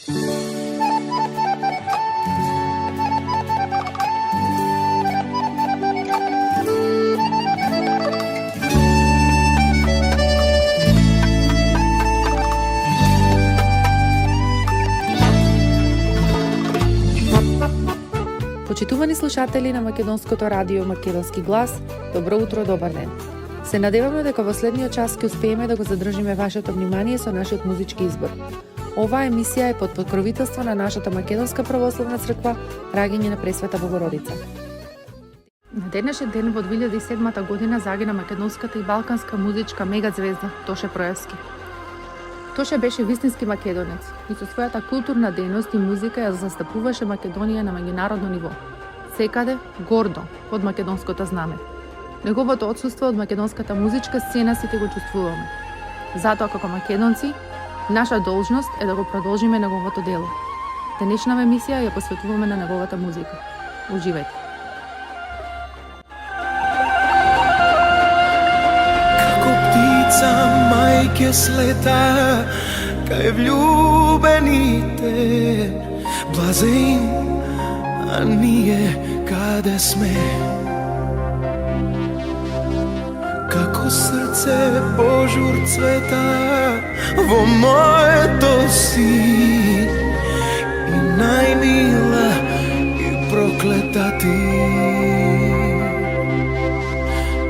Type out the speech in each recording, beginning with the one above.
Почитувани слушатели на Македонското радио Македонски глас, добро утро, добар ден. Се надеваме дека во следниот час ќе успееме да го задржиме вашето внимание со нашиот музички избор. Оваа емисија е под покровителство на нашата Македонска православна црква, Раѓање на Пресвета Богородица. На денешен ден во 2007 година загина македонската и балканска музичка мегазвезда Тоше Проевски. Тоше беше вистински македонец и со својата културна дејност и музика ја застапуваше Македонија на меѓународно ниво. Секаде, гордо, под македонското знаме. Неговото отсуство од македонската музичка сцена сите го чувствуваме. Затоа, како македонци, наша должност е да го продолжиме неговото дело. Денешната емисија ја посветуваме на неговата музика. Уживајте! Мајке слета кај влюбените, блазе им, а ние каде сме? Како срце пожур цвета во моето си, и најмила и проклета ти.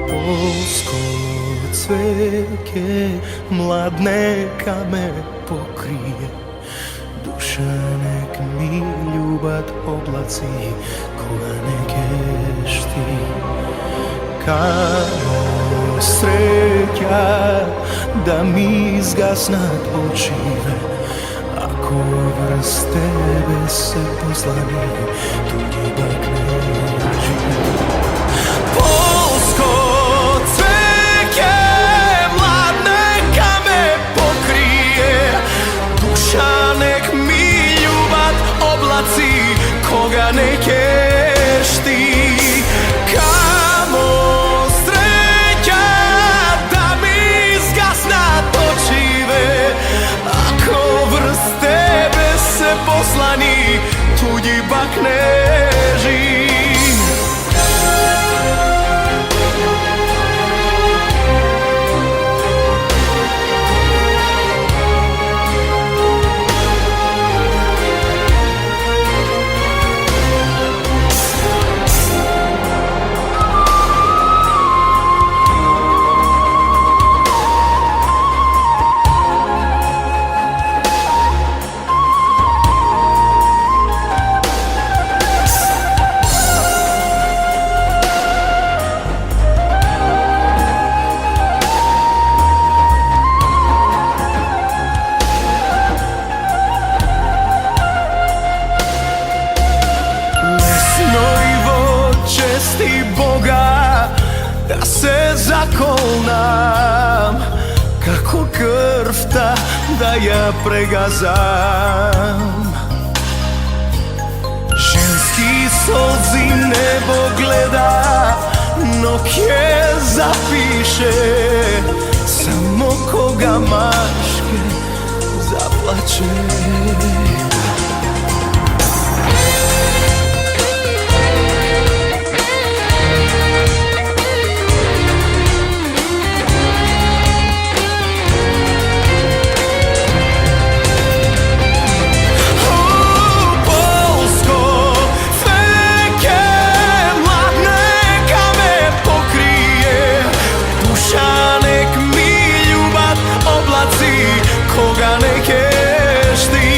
Полско цвеќе млад нека ме покрие, душа нек ми љубат облаци кога не кеш ти. Камо среќа да ми изгаснат очиве, ако врз тебе се послани туѓи пак не живе. Полско нек ми љубат облаци кога не кеш ти. Камо среќа да ми изгаснат очиве, ако врз тебе се послани туѓи бакнежи. Да се заколнам, како крвта да ја прегазам. Женски солзи небо гледа, но ќе запише само кога машке заплаче. Кога не кеш ти,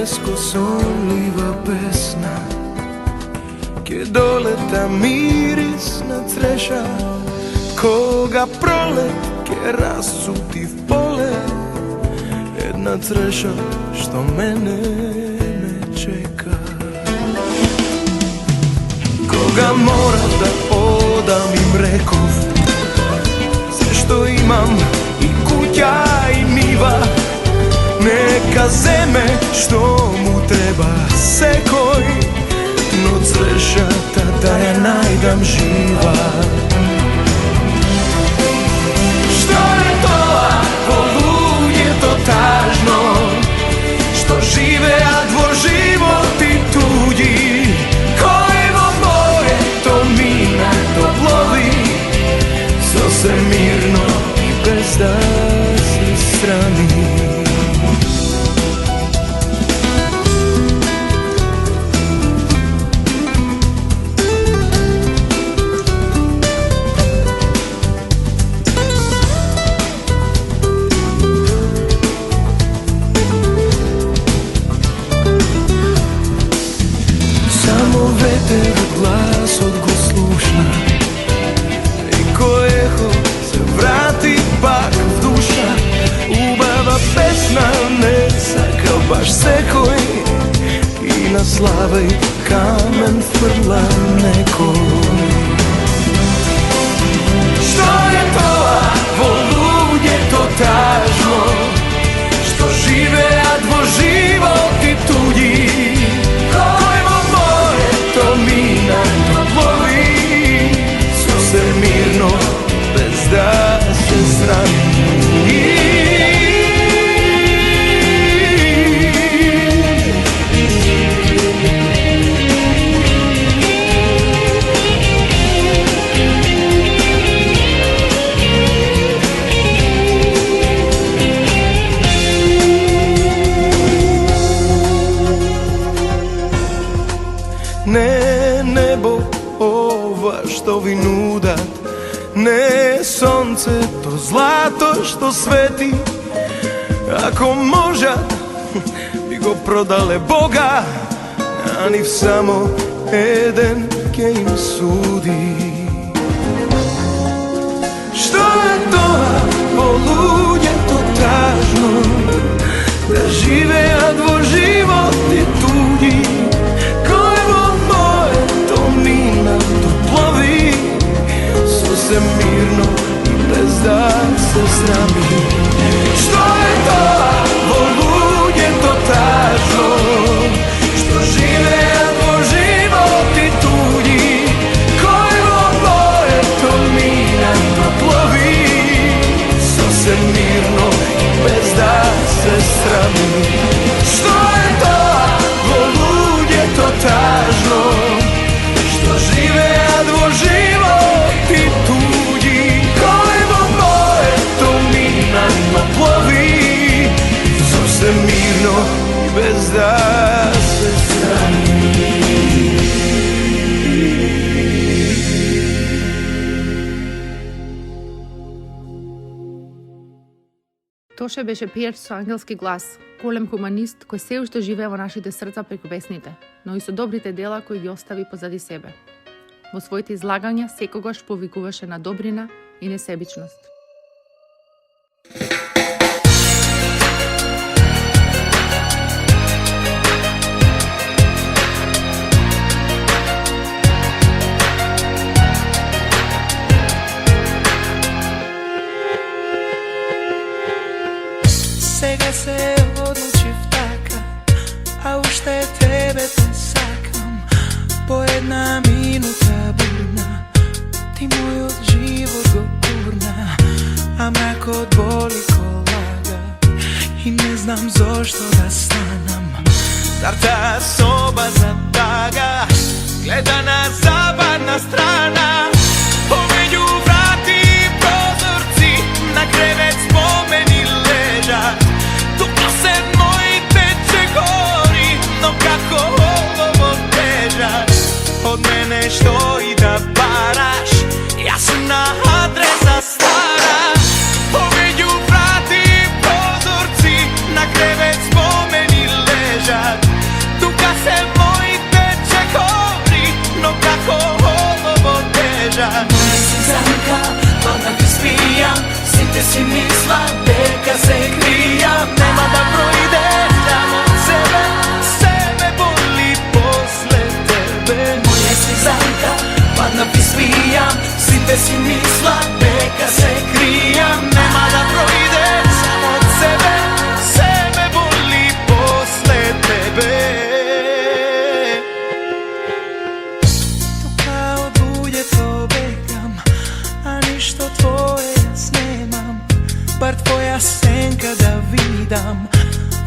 nebesko sonljiva pesna, gdje doleta miris na treša, koga prolet ke rasuti v pole, jedna treša što mene ne čeka. Koga moram da odam im rekov, sve što imam i kuća i niva, neka zeme što mu treba sekoj, no treša da je najdam živa. Što je to, poludje totažno, što žive, a dvor životi tuđi, kojevo more, to mina, to plovi, so se mirno i bez da se srami. Glas odgo sluša i ko eho se vrati pak v duša, ubava pesna ne saka baš sekoj i na slavaj kamen frla nekoj. Što je to, voludje totažno, što žive, a dvo životi tuđi, to mina, to plovi, so se mirno, bez da se srami. Ne nebo ova što vi nudat, ne sonce to zlato što sveti, ako možat bi go prodale Boga, a ni samo Eden ke im sudi. Što je to, poludje totažno, da žive, a dvo životi tuđi, se mirno i bez da se srami. Što je to, voludje totažno, što žive, a dvo životi tuđi, kojevo boje to mina, to plovi, so se mirno i bez da se srami. Što je to, voludje totažno, što žive, a dvo životi tuđi, kojevo boje to mina, to plovi, so se mirno i bez da se srami. Тоше беше пејач со ангелски глас, голем хуманист кој се уште живее во нашите срца преку песните, но и со добрите дела кои ги остави позади себе. Во своите излагања секогаш повикуваше на добрина и несебичност. Сега се одлучив така, а уште тебе те сакам. По една минута бурна, ти мојот живот го гурна, а мракот боли ко лага и не знам зошто да станам. Зар таа соба затага, гледа на западна страна, помеѓу врати и прозорци, на кревет спомени лежат. Тука се моите чегори, но како ово тежат. Од мене што и да бараш, јас сум на адреса стара. Помеѓу врати и прозорци, на кревет спомени лежат. Site si misla дека se krijam, nema da proidem od sebe, sve me boli posle tebe. Moja slizanka, padna pispijam, site si misla дека se krijam, nema da proidem od sebe, sve me boli posle tebe. To kao dulje to bekam, a ništo tvoje snemam, bar tvoja senka da vidam,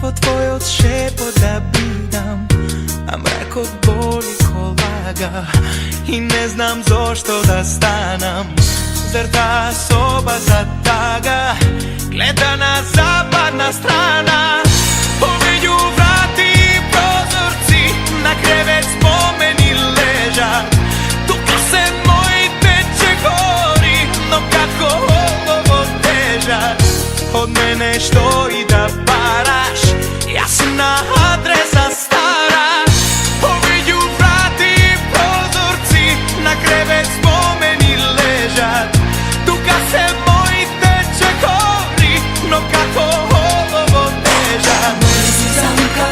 vo tvoj od šepo da bidam, a mrak od boli ko laga i ne znam zašto da stanam. Zar ta soba zataga, gleda na zapadna strana, povelju vrati i prozorci, na krevet spomeni leža, tukla se moj teče gori, no kako ovo težak, od mene što i da paraš, jasna adresa stara, povelju vrati i prozorci, na krevet spomeni leža, tukla se moj teče gori, no kako ovo težak. Moja slizanka,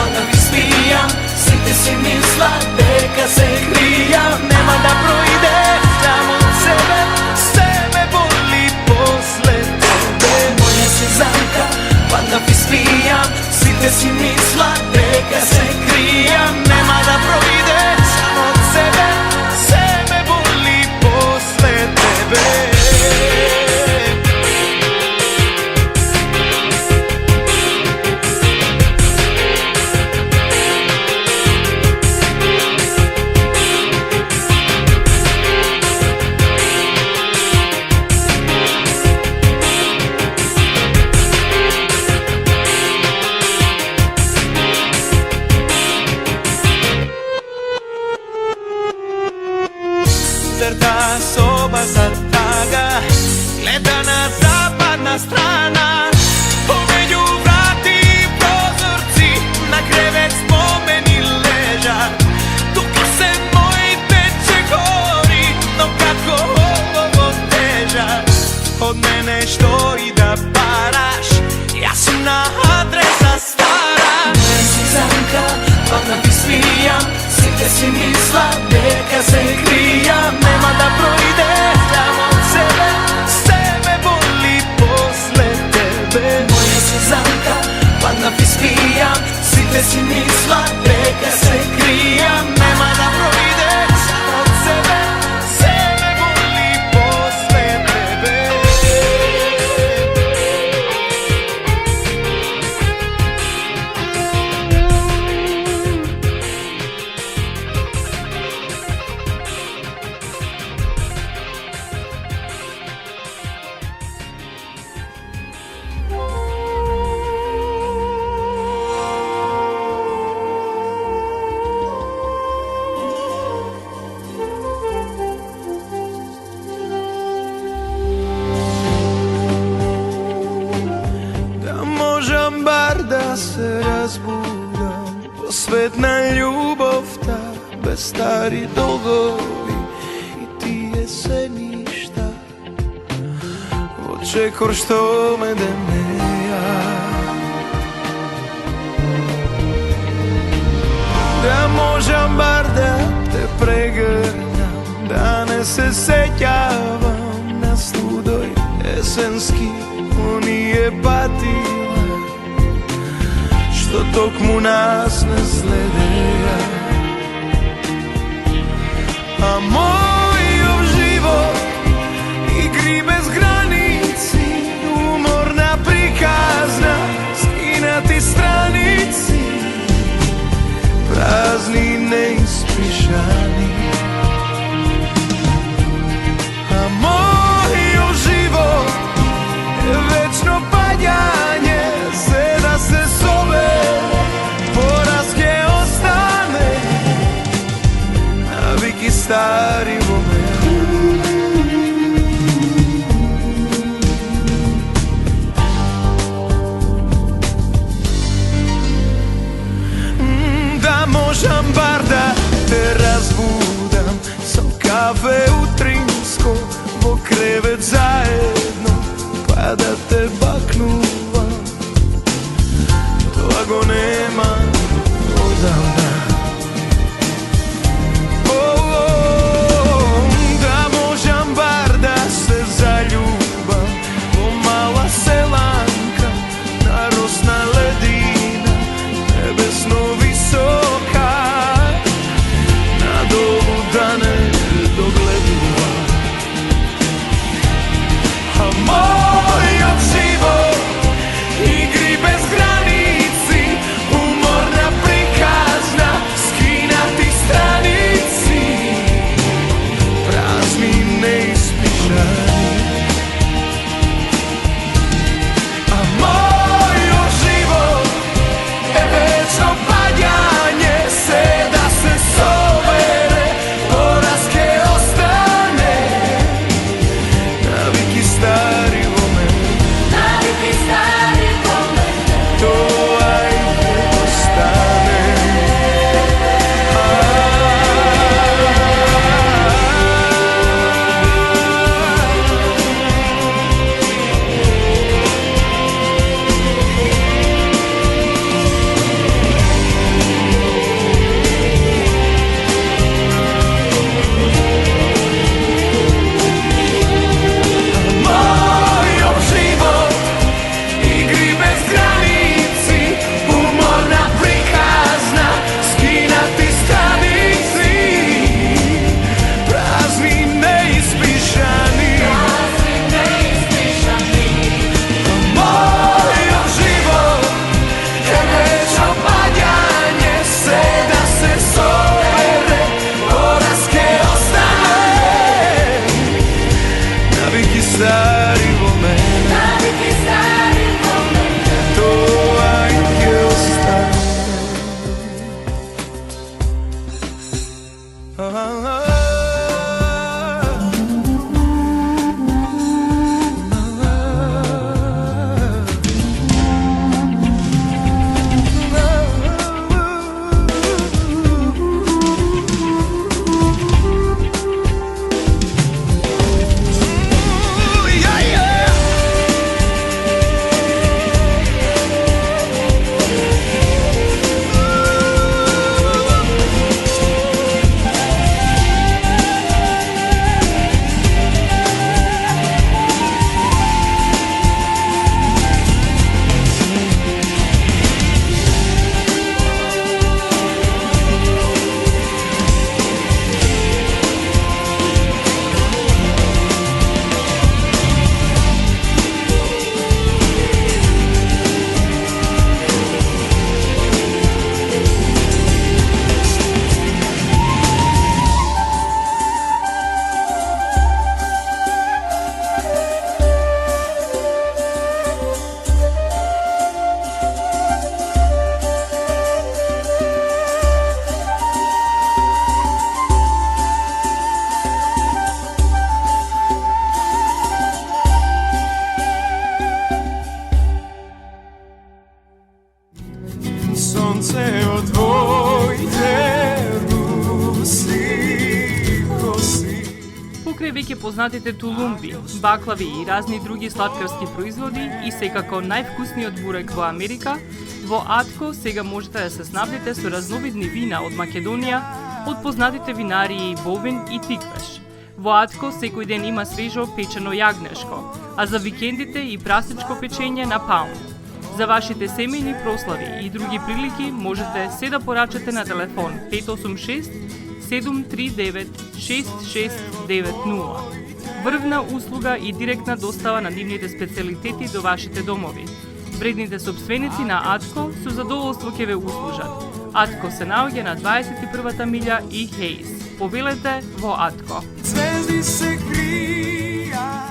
onda vi spijam, site si misla дека se krijam, nema da proidem od sebe, sve me boli posle tebe. Moja slizanka, onda vi spijam, site si misla дека se krijam, nema da proidem od sebe, sve me boli posle tebe. Zar ta soba zataga, gleda na zapadna strana, povelju vrati i prozorci, na krevet spomeni leža, tukla se moj teče gori, no kako ovo težak, od mene što i da paraš, jasna adresa stara. Moja slizanka, onda ti smijam, site si misla дека se krijam, nema da proidem od sebe, sve me boli posle tebe. Moja slizanka, padna ti spijam, site si misla дека se krijam, nema da proidem od sebe, sve me boli posle tebe. Da se razbudam, posvetna ljubov ta, bez stari dolgovi i ti jeseništa, očekor što me demeja. Da možem bar da te pregrnam, da ne se sećavam na studoj jesenski, on nije patila, što tok mu nas ne sledeja. A moj život igri bez granici, umorna prikazna, skinati stranici, prazni neispišani. A moj život je večno padjanje, da se zove, porazke ostane, naviki stari moment. Da možem bar da te razbudam, sam kafe u Trinsko, vo krevet zajedno, pa покрај веќе познатите тулумби, баклави и разни други сладкарски производи и секако највкусниот бурек во Америка, во Атко сега можете да се снабдите со разновидни вина од Македонија, од познатите винарии Бовин и Тиквеш. Во Атко секој ден има свежо печено јагнешко, а за викендите и прасничко печење на паун. За вашите семејни прослави и други прилики можете се да порачате на телефон 586 739 6690. Врвна услуга и директна достава на нивните специјалитети до вашите домови. Вредните собственици на Атко со задоволство ќе ве услужат. Атко се наоѓа на 21-та милја и Хейс. Повелете во Атко. Звезди се кријат.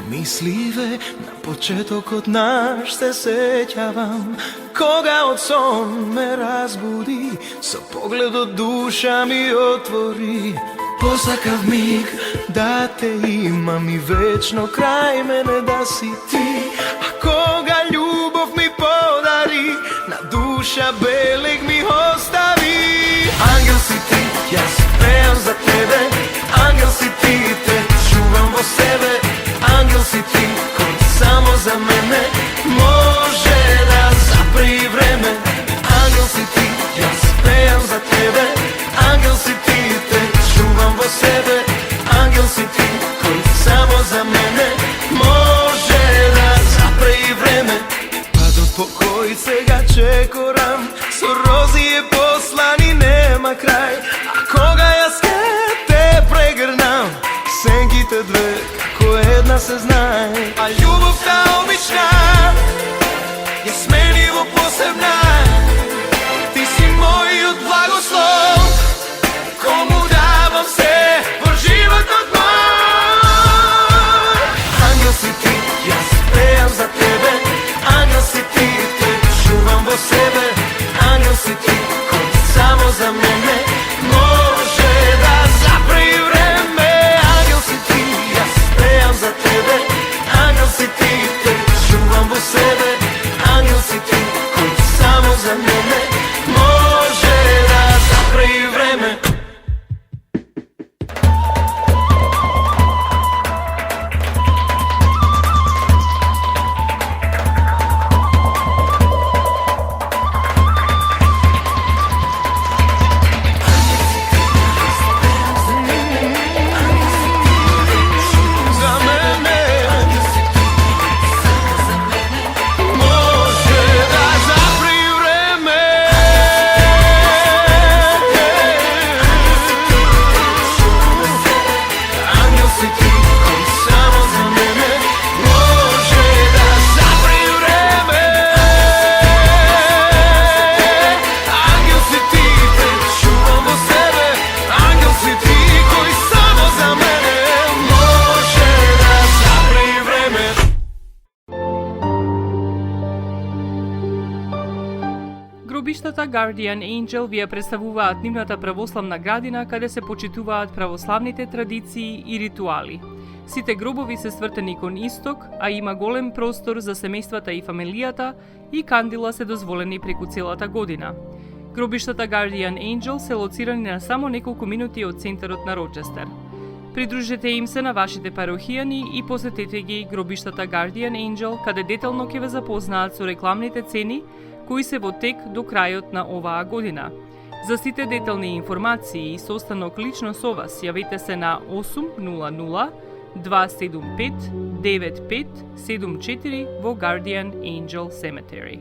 Мисливе, на почетокот наш се сеќавам, кога од сон ме разбуди, со погледот душа ми отвори. Посакав миг да те имам и вечно крај мене да си ти, а кога љубов ми подари, на душа белег ми остави. Ангел си ти, јас пеам за тебе, ангел си ти, те чувам во себе. Ангел си ти, кој само за мене може да запри време. Ангел си ти, јас пеам за тебе. Ангел си ти, те чувам во себе. Ангел си ти, кој само за мене може да запри време. Падот по кој сега чекорам, со рози е послани, нема крај. А кога јас ке те прегрнам, сенките две една се знае, а љубовта обична ја смени во посебна. Ти си мојот благослов, кому давам се во животот мој. Ангел си ти, јас пеам за тебе. Ангел си ти, те чувам во себе. Ангел си ти, кој само за мене може да запри време. Ангел си ти, јас пеам за тебе. Ангел си ти, те чувам во себе. Ангел си ти, кој само за мене може да запри време. Гробиштата Guardian Angel ви ја представуваат нивната православна градина каде се почитуваат православните традиции и ритуали. Сите гробови се свртени кон исток, а има голем простор за семејствата и фамилијата и кандила се дозволени преку целата година. Гробиштата Guardian Angel се лоцирани на само неколку минути од центарот на Рочестер. Придружете им се на вашите парохијани и посетете ги гробиштата Guardian Angel, каде детално ќе ве запознаат со рекламните цени кои се во тек до крајот на оваа година. За сите детални информации и состанок лично со вас, јавете се на 800 275 9574 во Guardian Angel Cemetery.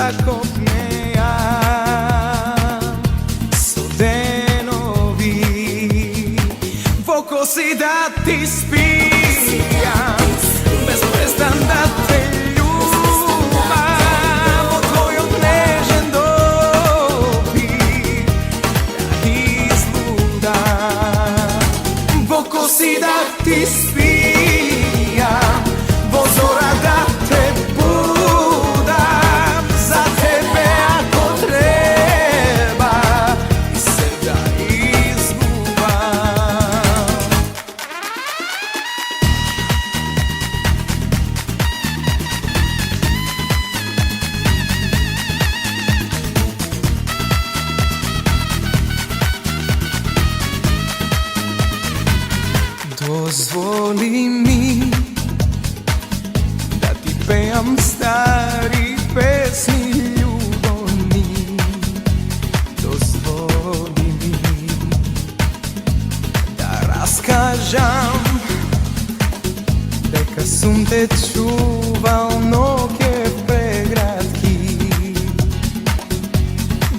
da kopnejam so denovi vo kosi da ti spijam bez prestan da te ljubam o tvojom nežen dopir ja izludam vo kosi da ti spijam vo zora da te budam za tebe ako treba i se da izgubam. Dozvoli mi da ti pejam stari pesmi ljubovni. Dozvoli mi da raskažam дека sum te čuval noge pregratki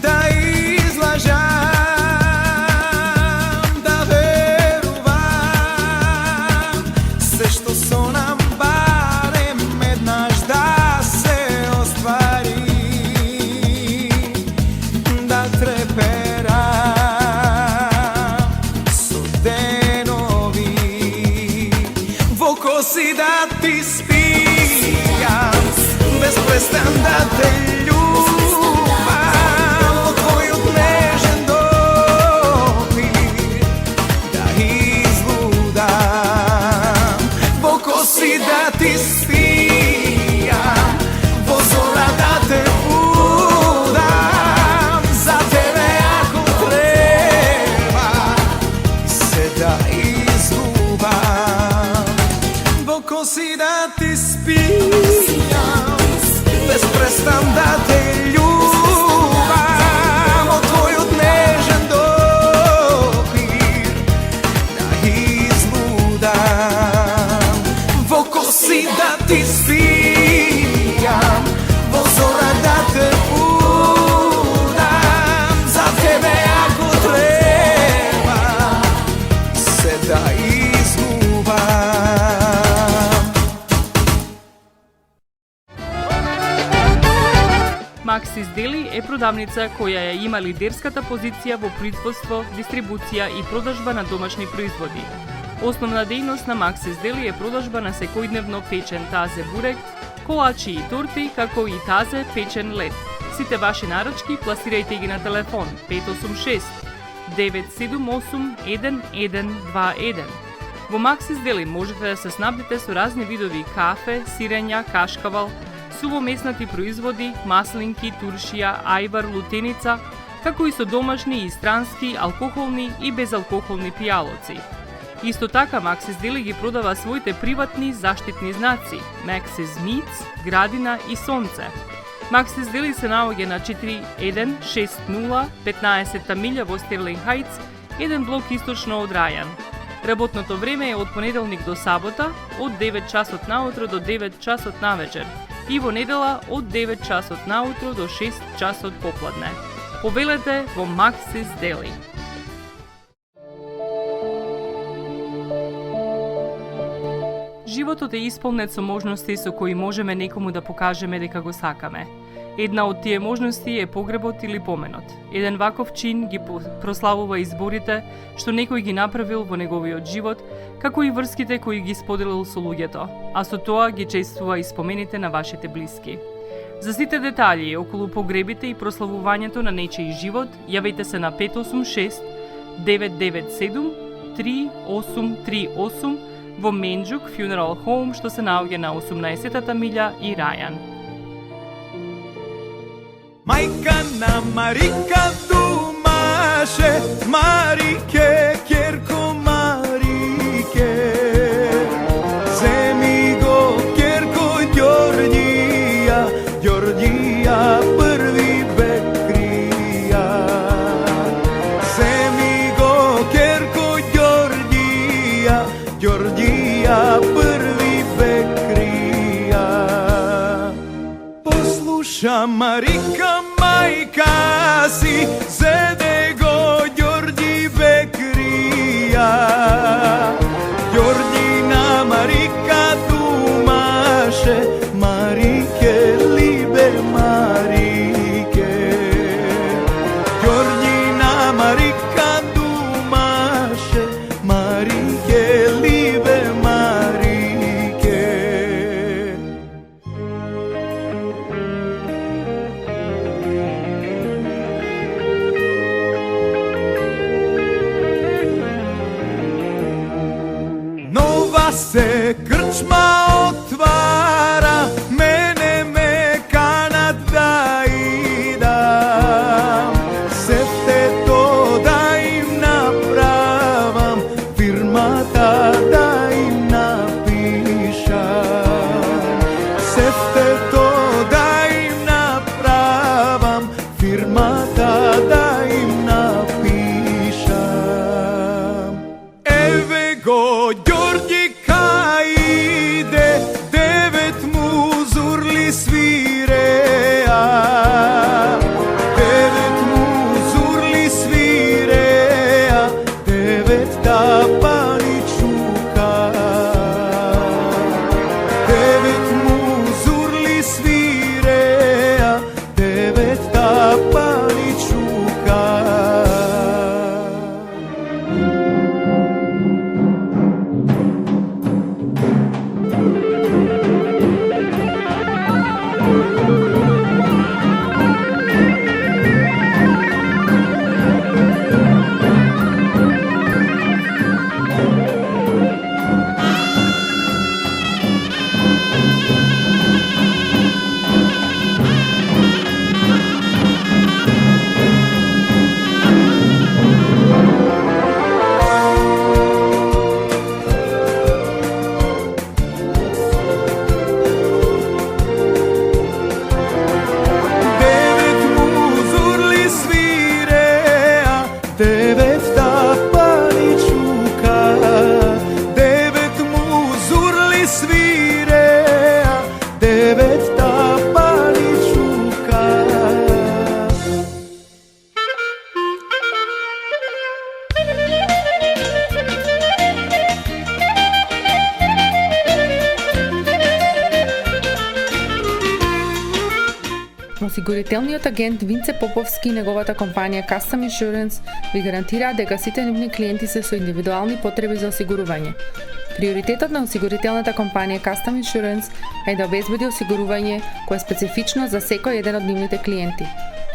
da izlažam što so nam barem jednaš da se ostvari da treperam so denovi vo kosi da ti spijam bez prestan da te ljubam o tvoju nežen dopir da izludam kosi da ti spijam vo zora da te budam za tebe ako treba i se da izgubam vo kosi da ti spijam bez prestan da te ljubam o tvoju nežen dopir da izludam kosi da ti spijam vo zora da te budam za tebe ako treba se da izgubam. Maxis Deli е продавница која ја има лидерската позиција во производство, дистрибуција и продажба на домашни производи. Основна дејност на Maxis Deli е продажба на секојдневно печен тазе бурек, колачи и торти, како и тазе печен лед. Сите ваши нарачки пласирајте ги на телефон 586 978 1121. Во Maxis Deli можете да се снабдите со разни видови кафе, сирења, кашкавал, сувомеснати производи, маслинки, туршија, ајвар, лутеница, како и со домашни и странски, алкохолни и безалкохолни пијалоци. Исто така Maxis Deli ги продава своите приватни заштитни знаци Maxis Meats, Градина и Сонце. Maxis Deli се наоѓа на 4160 15-та милја во Стерлинг Хајтс, еден блок источно од Рајан. Работното време е од понеделник до сабота, од 9 часот наутро до 9 часот навечер и во недела од 9 часот наутро до 6 часот попладне. Повелете во Maxis Deli. Животот е исполнет со можности со кои можеме некому да покажеме дека го сакаме. Една од тие можности е погребот или поменот. Еден ваков чин ги прославува изборите што некој ги направил во неговиот живот, како и врските кои ги споделил со луѓето, а со тоа ги чествува и спомените на вашите блиски. За сите детали околу погребите и прославувањето на нечиј живот, јавете се на 586 997 3838 во Менџук Funeral Home, што се наоѓа на 18-та милја и Рајан. Мајка на Марика думаше, Марике, керко Марике, земи го керко Ѓорѓија, Ѓорѓија први бекрија, земи го керко Ѓорѓија, Ѓорѓија први бекрија. duša Marika majka si, zede go Đorđi Bekrija. Đorđina Marika tumaše, Marike, libe Marike. Đorđina Marika tumaše, Marike, libe Marike. Nova se krčma otvara, mene me kanat da idam. Sefte to da im napravam, firmata da im napišam. Sefte to da im napravam, firmata da im napišam. Eve go Đorđi ka ide, devet mu zurli svireja. Devet mu zurli svireja, devet tapani čuka. Devet mu zurli svireja, devet tapani čuka. Devet mu zurli svireja, devet tapani čuka. Devet mu zurli svireja, devet tapani čuka. Осигурителниот агент Винце Поповски и неговата компанија Custom Insurance ви гарантираат дека сите нивни клиенти се со индивидуални потреби за осигурување. Приоритетот на осигурителната компанија Custom Insurance е да обезбеди осигурување кое е специфично за секој еден од нивните клиенти.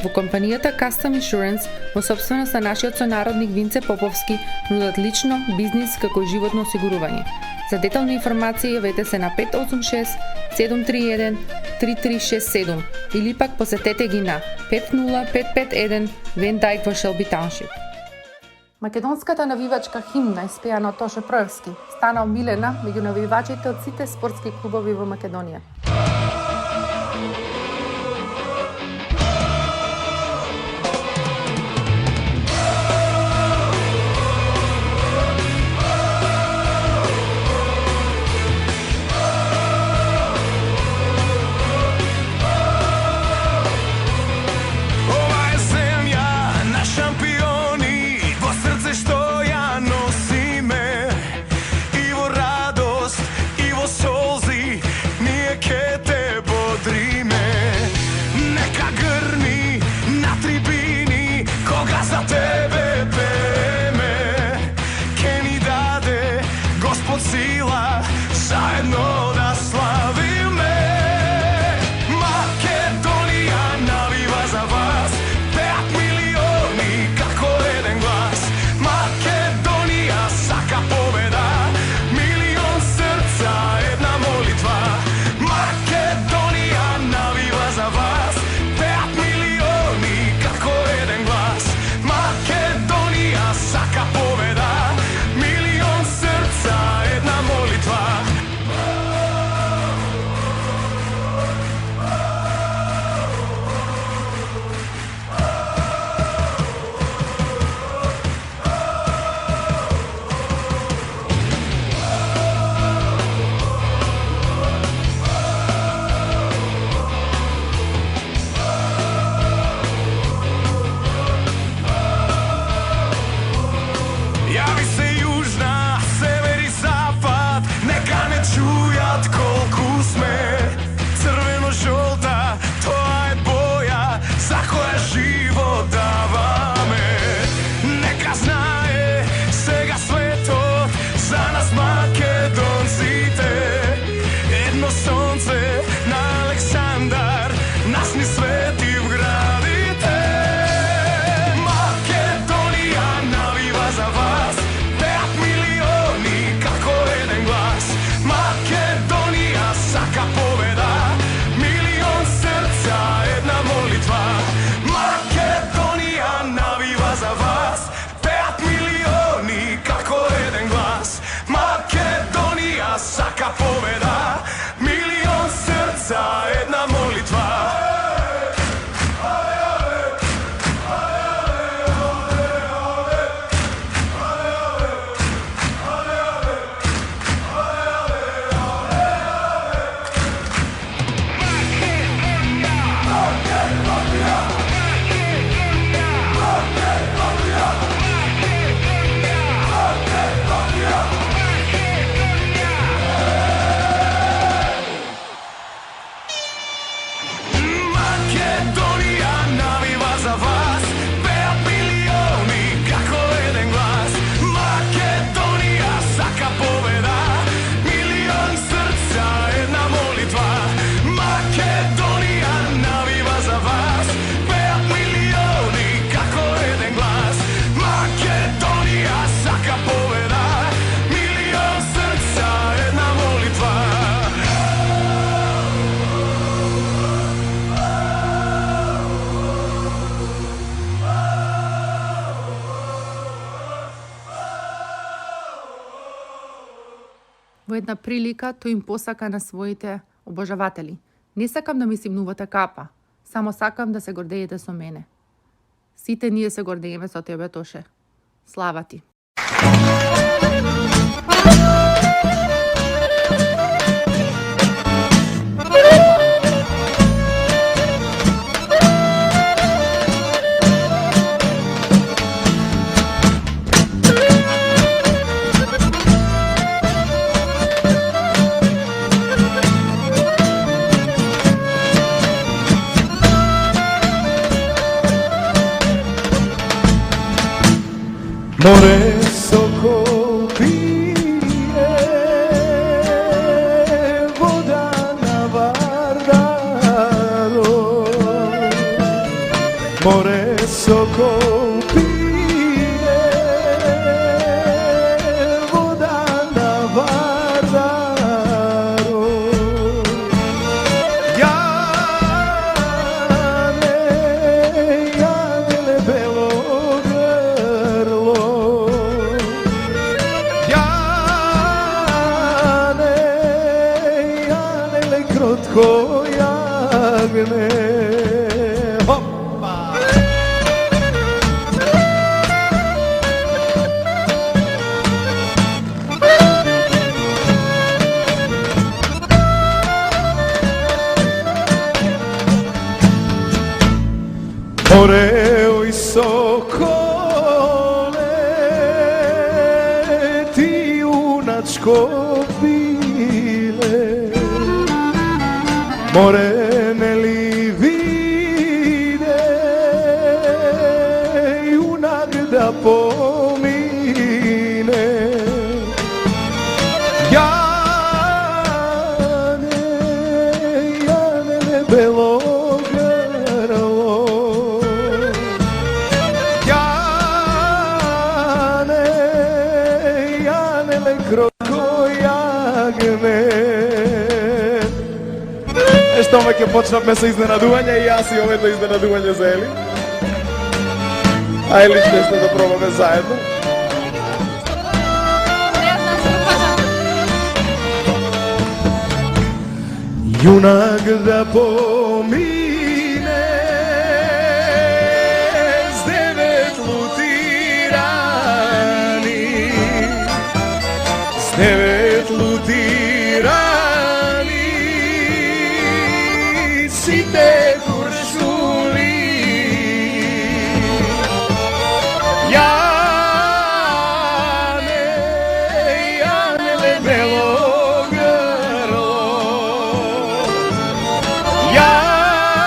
Во компанијата Custom Insurance, во собственост на нашиот сонародник Винце Поповски, нудат лично, бизнис како и животно осигурување. За детални информации јавете се на 586 731 3367 или пак посетете ги на 50551 Вен Дайк во Шелби Тауншип. Македонската навивачка химна, испеана од Тоше Проевски, стана омилена меѓу навивачите од сите спортски клубови во Македонија. Ova je zemlja na šampioni, vo srce što ja nosim me. I vo radost, i vo solzi, nije ke во една прилика тој им посака на своите обожаватели: не сакам да ми симнувате капа, само сакам да се гордеете со мене. Сите ние се гордееме со тебе, Тоше. Слава ти! More sokol pije, voda na Vardaru. More sokol pije, voda na Vardaru. Jane belo grlo, Jane krotko jagne. Hoppa! Oj sokole, ti junačko bile, morene li vide, junak da pomine. Jane belo grlo, Jane krotko jagne. Што веќе почнавме со изненадување и јас имам едно изненадување за Ели. Ајде ли ще да пробаме заедно? Јунак да помине с 9 лутирани, с 9 лутирани, сите куршули. Jane belo grlo, Jane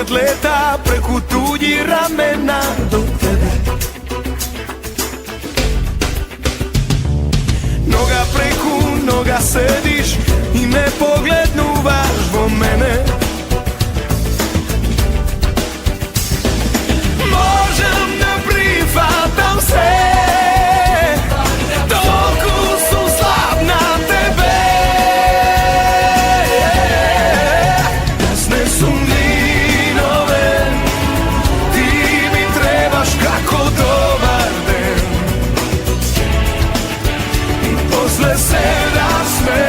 pogled leta preko tuđi ramena do tebe. Noga preko noga sediš i me poglednuvaš vo mene. Možem da prifatam se, toliko su slab na tebe. Jasne su mlinove, ti mi trebaš kako dobar den. I posle se rasme,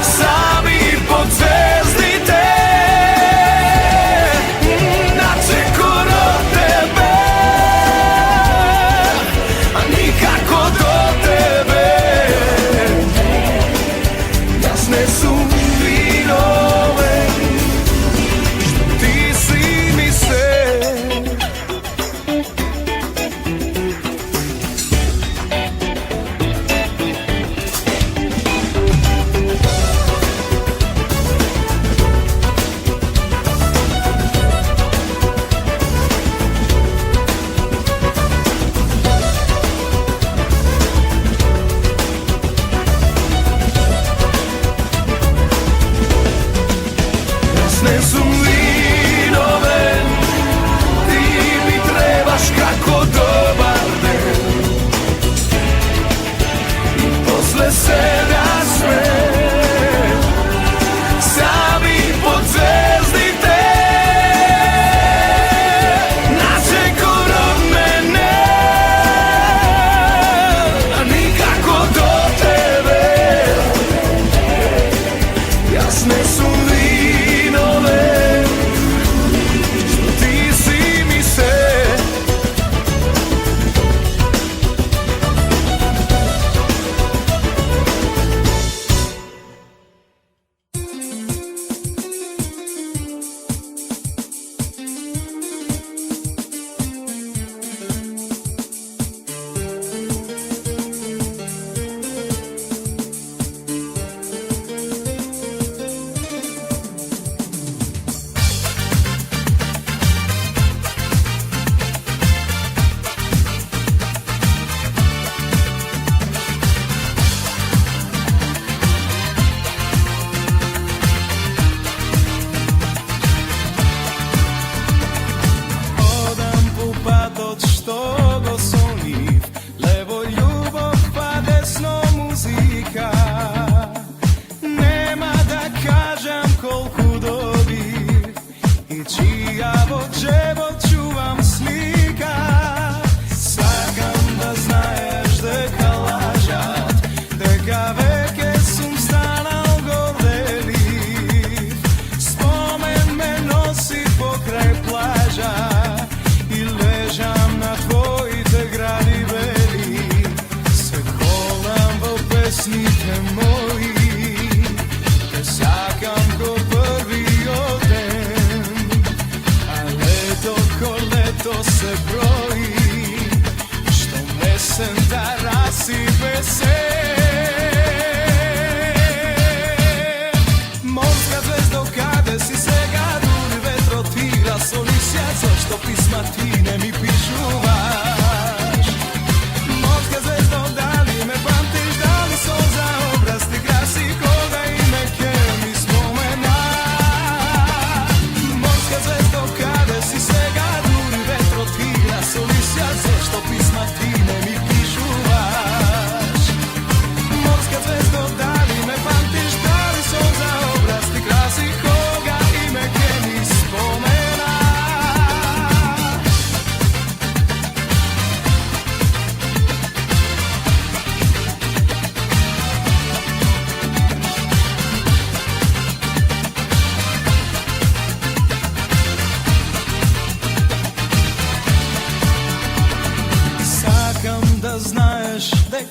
sami pod zvezdite.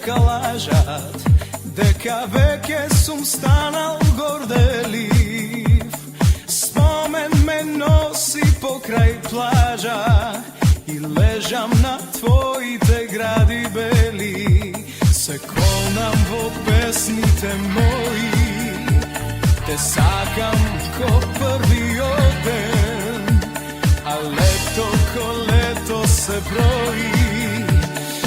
deka lažat, deka veke sum stanal gordeliv. Spomen me nosi pokraj plaža i ležam na tvojite gradi beli. Se kolnam vo pesnite moji, te sakam ko prvi oden, a leto ko leto se broji,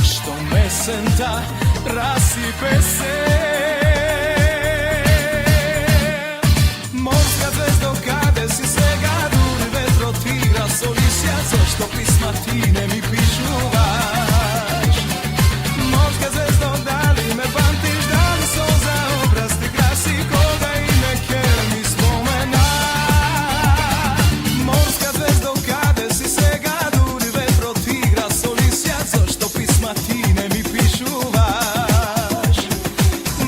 što mesenta rasipe se. Morska zvezdo, kade si svega duri vetro tigra, soli sjaco, što pisma ti ne mi pišuvaš. Morska zvezdo, da li me pamtiš, da li solza obraz ti krasi, koga ime ker mi spomena. Morska zvezdo, kade si svega duri vetro tigra, soli sjaco, što pisma ti ne mi pišuvaš.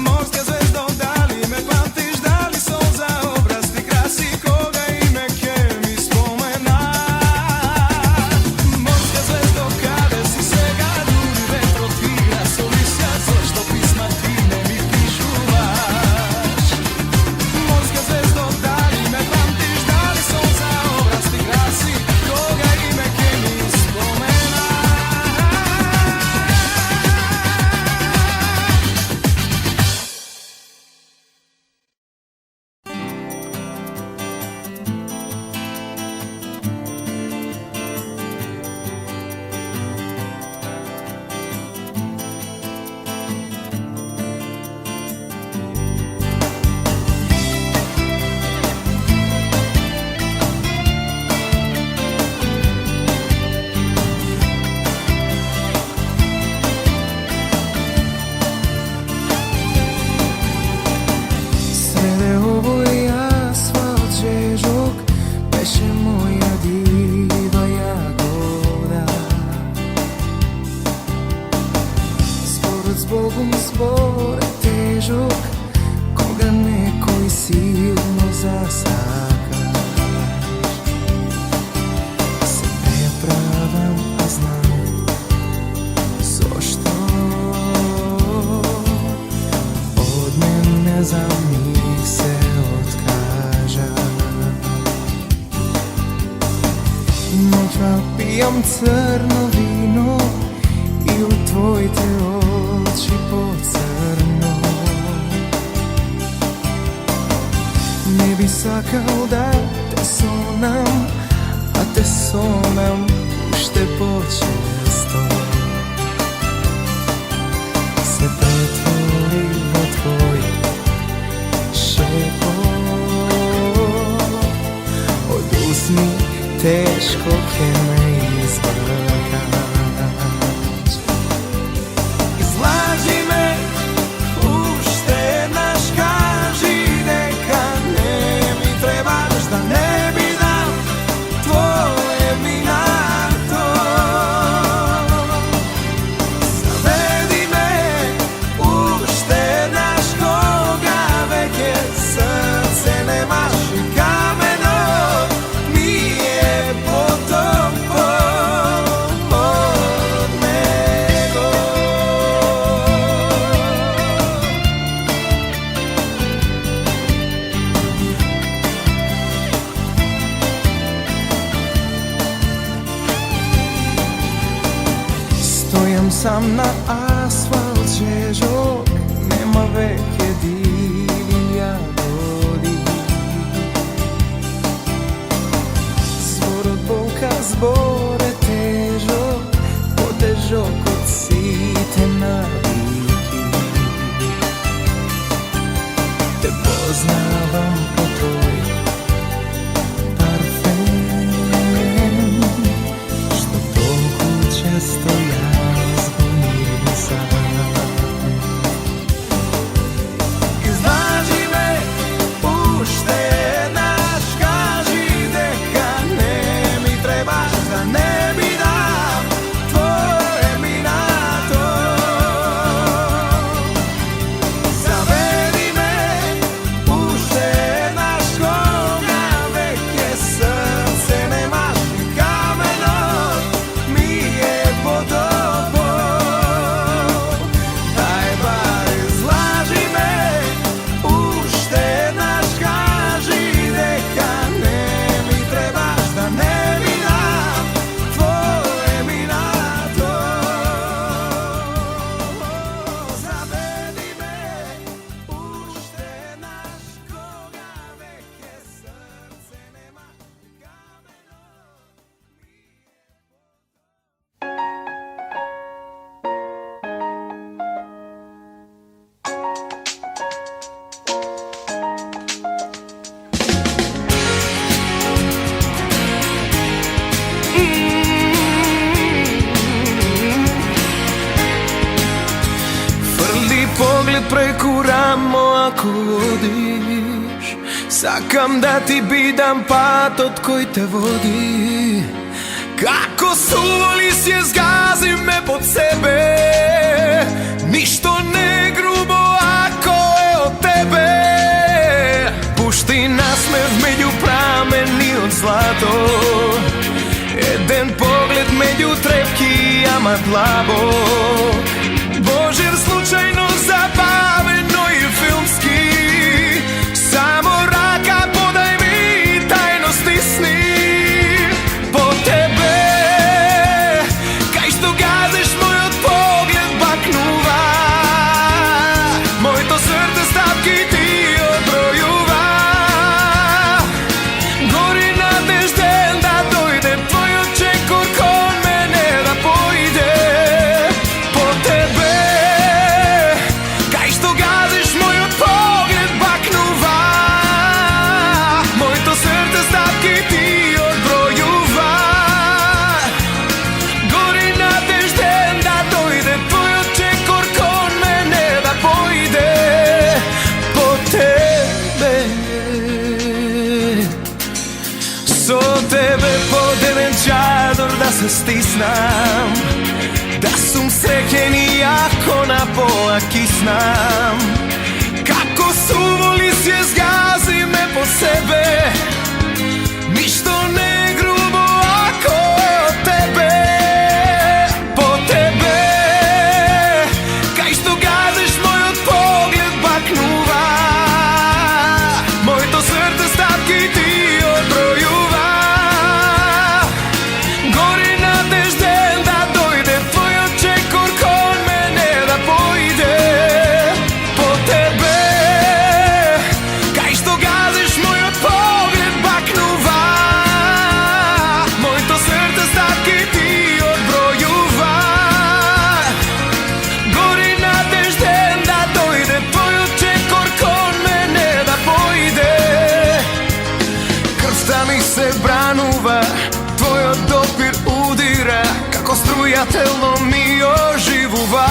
Morska zvezdo, da li me pamtiš, da li solza obraz ti krasi, koga ime ker mi spomena. Morska zvezdo, kade si svega duri vetro tigra, soli sjaco, što pisma ti ne mi pišuvaš. Morska zvezdo, da li me pamtiš, da li solza obraz ti krasi, koga ime ker mi spomena. Srede ovoj asfalt žežog, peše moja diva jagoda. Spor s Bogom zbore težog, koga nekoj silno zasakaš. Se ne pravam, a znam zašto od mene za njih se odkaža. Noćva pijam crno vino i u tvoj te oči pocrno. Ne bi sakao da te sonam, a te sonam ušte počesto. Se pretvori u tvoj šepot, oduzmi, teško ke me izvrgaš. Izlaži me, uštenaš, kaži neka ne mi trebaš, da ne bi dam tvoje mi na to. Zavedi me, uštenaš, koga veke srce nemaš i kameno mi je potopo od nego. Stojam sam na asfalt žežog, nema veke divim jagodi. Zbor od Boka zbore težog, potežog od site naviki. Te poznavam po tvoj parfem, što toliko često ja zvonim sam. Izlaži me, uštenaš, kaži neka ne mi trebaš, da ne поглед прекурамо ако одиш. Сакам да ти бидам патот кој те води. Како суво листје згази ме под себе. Ништо не грубо ако е од тебе. Пушти насмев меѓу прамени од злато. Еден поглед меѓу трепки, ама длабо. Божер случајно забавено и филмски. Само рака подај ми, тајно стисни. По тебе, кај што газеш мојот поглед бакнува. Моето срце стапки ти одбројува. Гори надежден да дојде твојот чекор кон мене да појде. По тебе, кај што газеш мојот поглед бакнува. Моето срце стапки ти одбројува. Гори надежден да дојде твојот чекор кон мене да појде. По тебе, со тебе под еден чадор да се стиснам. Да сум среќен и ако на пола киснам. Како суво листје згази ме по себе. Ништо не е грубо ако е од тебе. По тебе, кај што газеш мојот поглед бакнува. Моето срце стапки ти одбројува. Гори надежден да дојде твојот чекор кон мене да појде. По тебе, кај што газеш мојот поглед бакнува. Моето срце стапки ти одбројува. Гори надежден да дојде твојот чекор кон мене да појде. Крвта ми се бранува, твојот допир удира, како струја телно ми оживува.